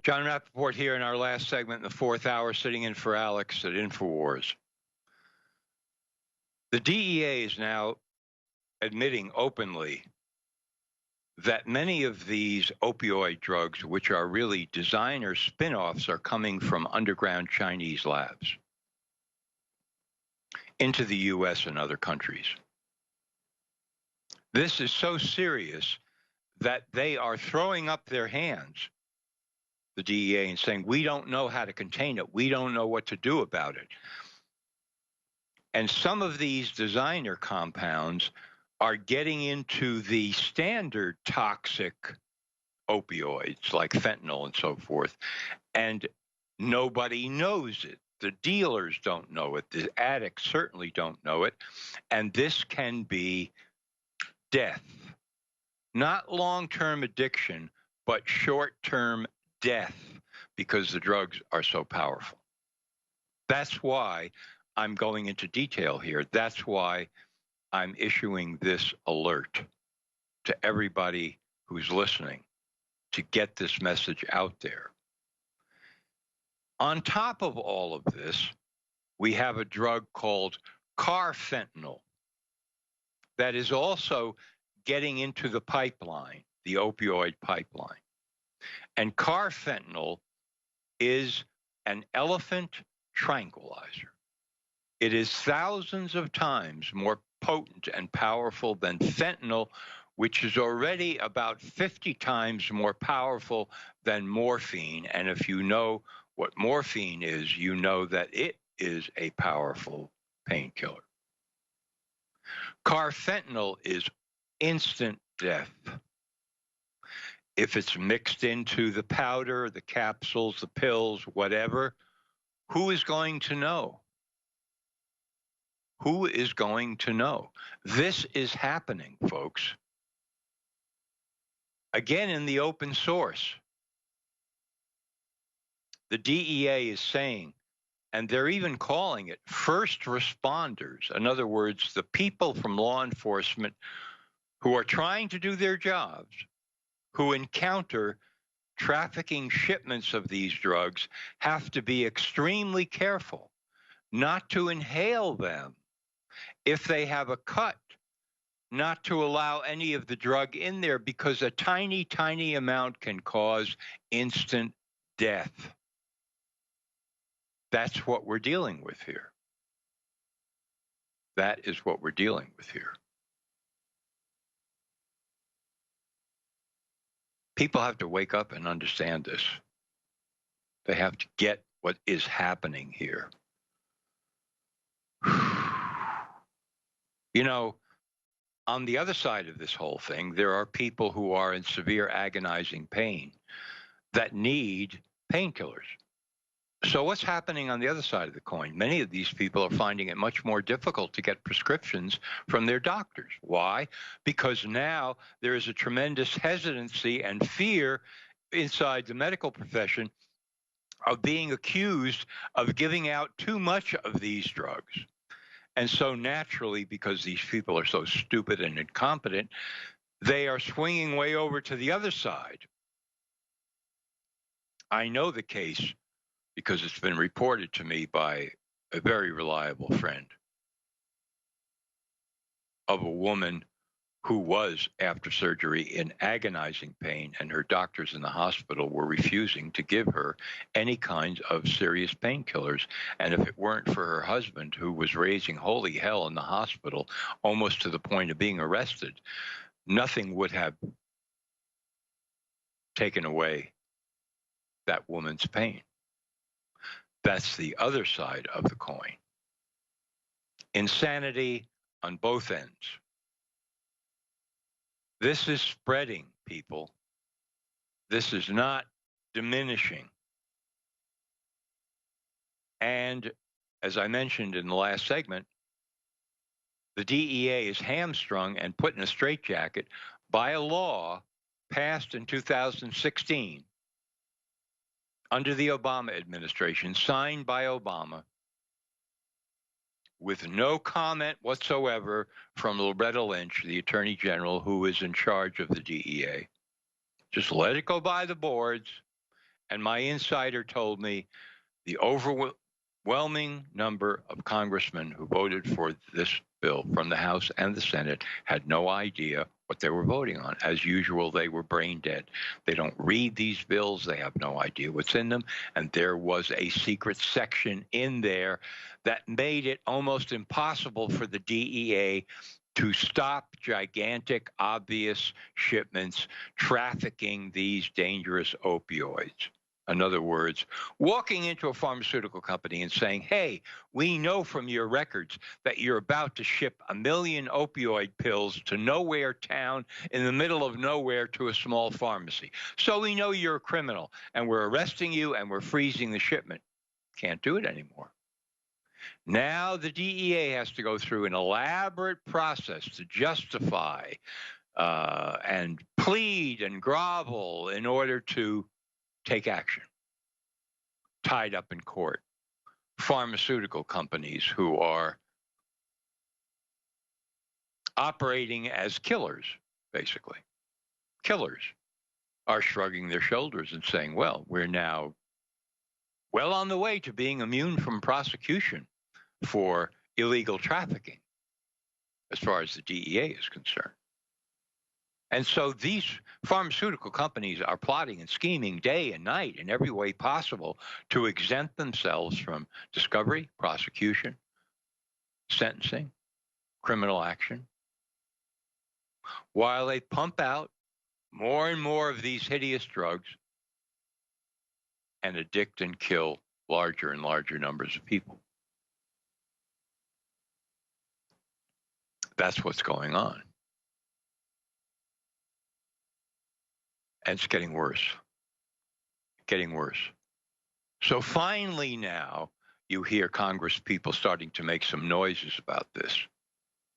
John Rappaport here in our last segment in the fourth hour, sitting in for Alex at InfoWars. The DEA is now admitting openly that many of these opioid drugs, which are really designer spin-offs, are coming from underground Chinese labs into the U.S. and other countries. This is so serious that they are throwing up their hands, the DEA, and saying, we don't know how to contain it. We don't know what to do about it. And some of these designer compounds are getting into the standard toxic opioids like fentanyl and so forth, and nobody knows it. The dealers don't know it. The addicts certainly don't know it. And this can be death. Not long-term addiction, but short-term death because the drugs are so powerful. That's why I'm going into detail here. That's why I'm issuing this alert to everybody who's listening to get this message out there. On top of all of this, we have a drug called carfentanil that is also getting into the pipeline, the opioid pipeline. And carfentanil is an elephant tranquilizer. It is thousands of times more potent and powerful than fentanyl, which is already about 50 times more powerful than morphine. And if you know what morphine is, you know that it is a powerful painkiller. Carfentanil is instant death. If it's mixed into the powder, the capsules, the pills, whatever, who is going to know? Who is going to know? This is happening, folks. Again, in the open source, the DEA is saying, and they're even calling it first responders. In other words, the people from law enforcement who are trying to do their jobs, who encounter trafficking shipments of these drugs, have to be extremely careful not to inhale them. If they have a cut, not to allow any of the drug in there, because a tiny, tiny amount can cause instant death. That's what we're dealing with here. That is what we're dealing with here. People have to wake up and understand this. They have to get what is happening here. You know, on the other side of this whole thing, there are people who are in severe agonizing pain that need painkillers. So what's happening on the other side of the coin? Many of these people are finding it much more difficult to get prescriptions from their doctors. Why? Because now there is a tremendous hesitancy and fear inside the medical profession of being accused of giving out too much of these drugs. And so naturally, because these people are so stupid and incompetent, they are swinging way over to the other side. I know the case because it's been reported to me by a very reliable friend of a woman who was, after surgery, in agonizing pain, and her doctors in the hospital were refusing to give her any kind of serious painkillers. And if it weren't for her husband, who was raising holy hell in the hospital, almost to the point of being arrested, nothing would have taken away that woman's pain. That's the other side of the coin. Insanity on both ends. This is spreading, people. This is not diminishing. And as I mentioned in the last segment, the DEA is hamstrung and put in a straitjacket by a law passed in 2016 under the Obama administration, signed by Obama, with no comment whatsoever from Loretta Lynch, the Attorney General, who is in charge of the DEA. Just let it go by the boards, And my insider told me the overwhelming number of congressmen who voted for this bill from the House and the Senate had no idea what they were voting on. As usual, they were brain dead. They don't read these bills. They have no idea what's in them. And there was a secret section in there that made it almost impossible for the DEA to stop gigantic, obvious shipments trafficking these dangerous opioids. In other words, walking into a pharmaceutical company and saying, hey, we know from your records that you're about to ship 1 million opioid pills to nowhere town in the middle of nowhere to a small pharmacy. So we know you're a criminal, and we're arresting you and we're freezing the shipment. Can't do it anymore. Now the DEA has to go through an elaborate process to justify and plead and grovel in order to take action, tied up in court. Pharmaceutical companies who are operating as killers, basically. Killers are shrugging their shoulders and saying, well, we're now well on the way to being immune from prosecution for illegal trafficking, as far as the DEA is concerned. And so these pharmaceutical companies are plotting and scheming day and night in every way possible to exempt themselves from discovery, prosecution, sentencing, criminal action, while they pump out more and more of these hideous drugs and addict and kill larger and larger numbers of people. That's what's going on. And it's getting worse. Getting worse. So finally now, you hear Congress people starting to make some noises about this.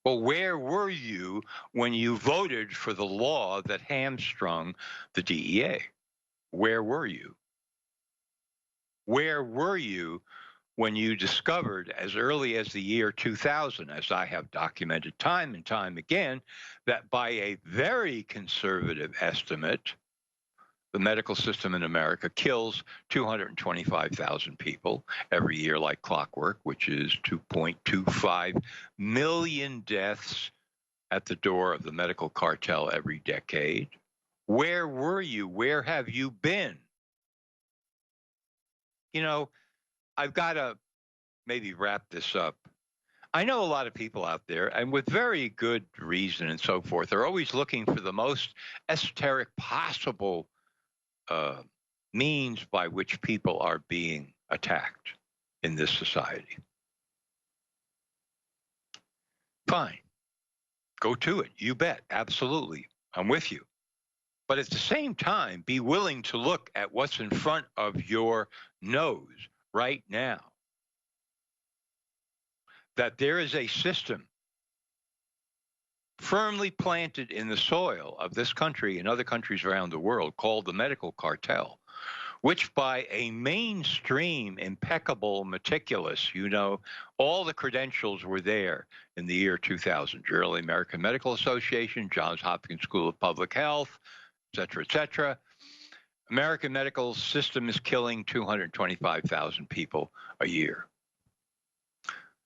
Well, where were you when you voted for the law that hamstrung the DEA? Where were you? Where were you when you discovered as early as the year 2000, as I have documented time and time again, that by a very conservative estimate, the medical system in America kills 225,000 people every year like clockwork, which is 2.25 million deaths at the door of the medical cartel every decade? Where were you? Where have you been? You know, I've got to maybe wrap this up. I know a lot of people out there, and with very good reason and so forth, are always looking for the most esoteric possible means by which people are being attacked in this society. Fine. Go to it. You bet. Absolutely. I'm with you. But at the same time, be willing to look at what's in front of your nose right now. That there is a system firmly planted in the soil of this country and other countries around the world called the medical cartel, which by a mainstream, impeccable, meticulous, all the credentials were there in the year 2000. Journal of the American Medical Association, Johns Hopkins School of Public Health, et cetera, et cetera. American medical system is killing 225,000 people a year.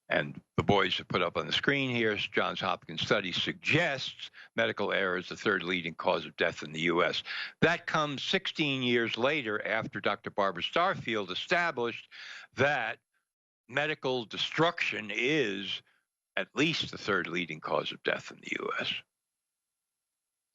And the boys have put up on the screen here, Johns Hopkins study suggests medical error is the third leading cause of death in the U.S. That comes 16 years later after Dr. Barbara Starfield established that medical destruction is at least the third leading cause of death in the U.S.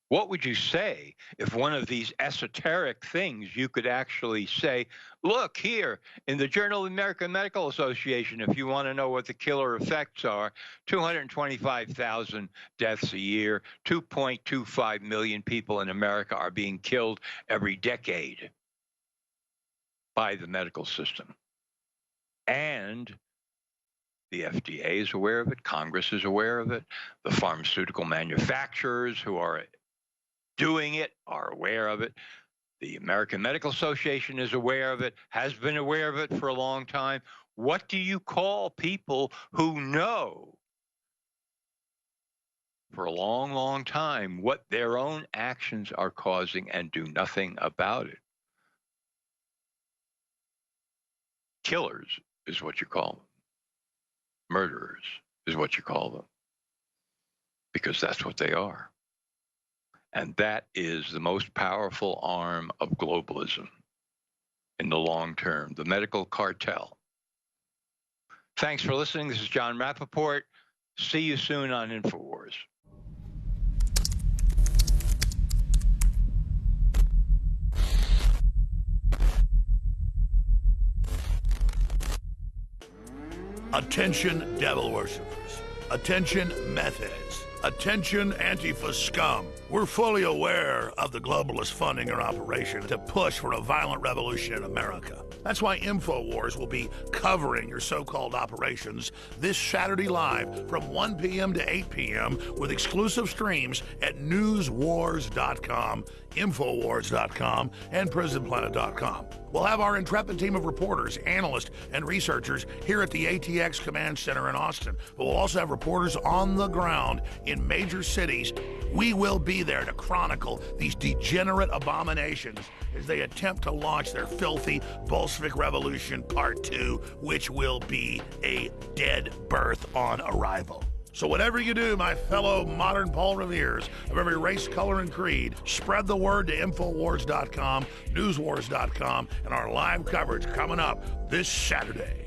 What would you say if one of these esoteric things you could actually say, look here in the Journal of the American Medical Association, if you want to know what the killer effects are, 225,000 deaths a year, 2.25 million people in America are being killed every decade by the medical system. And the FDA is aware of it, Congress is aware of it, the pharmaceutical manufacturers who are doing it are aware of it. The American Medical Association is aware of it, has been aware of it for a long time. What do you call people who know for a long, long time what their own actions are causing and do nothing about it? Killers is what you call them. Murderers is what you call them. Because that's what they are. And that is the most powerful arm of globalism in the long term, the medical cartel. Thanks for listening. This is John Rappaport. See you soon on InfoWars. Attention, devil worshippers. Attention, meth heads. Attention, Antifa scum. We're fully aware of the globalist funding or operation to push for a violent revolution in America. That's why InfoWars will be covering your so-called operations this Saturday live from 1 p.m. to 8 p.m. with exclusive streams at newswars.com, infowars.com, and prisonplanet.com. We'll have our intrepid team of reporters, analysts, and researchers here at the ATX Command Center in Austin, but we'll also have reporters on the ground in major cities. We will be there to chronicle these degenerate abominations as they attempt to launch their filthy Bolshevik Revolution Part 2, which will be a dead birth on arrival. So whatever you do, my fellow modern Paul Reveres of every race, color, and creed, spread the word to Infowars.com, Newswars.com, and our live coverage coming up this Saturday.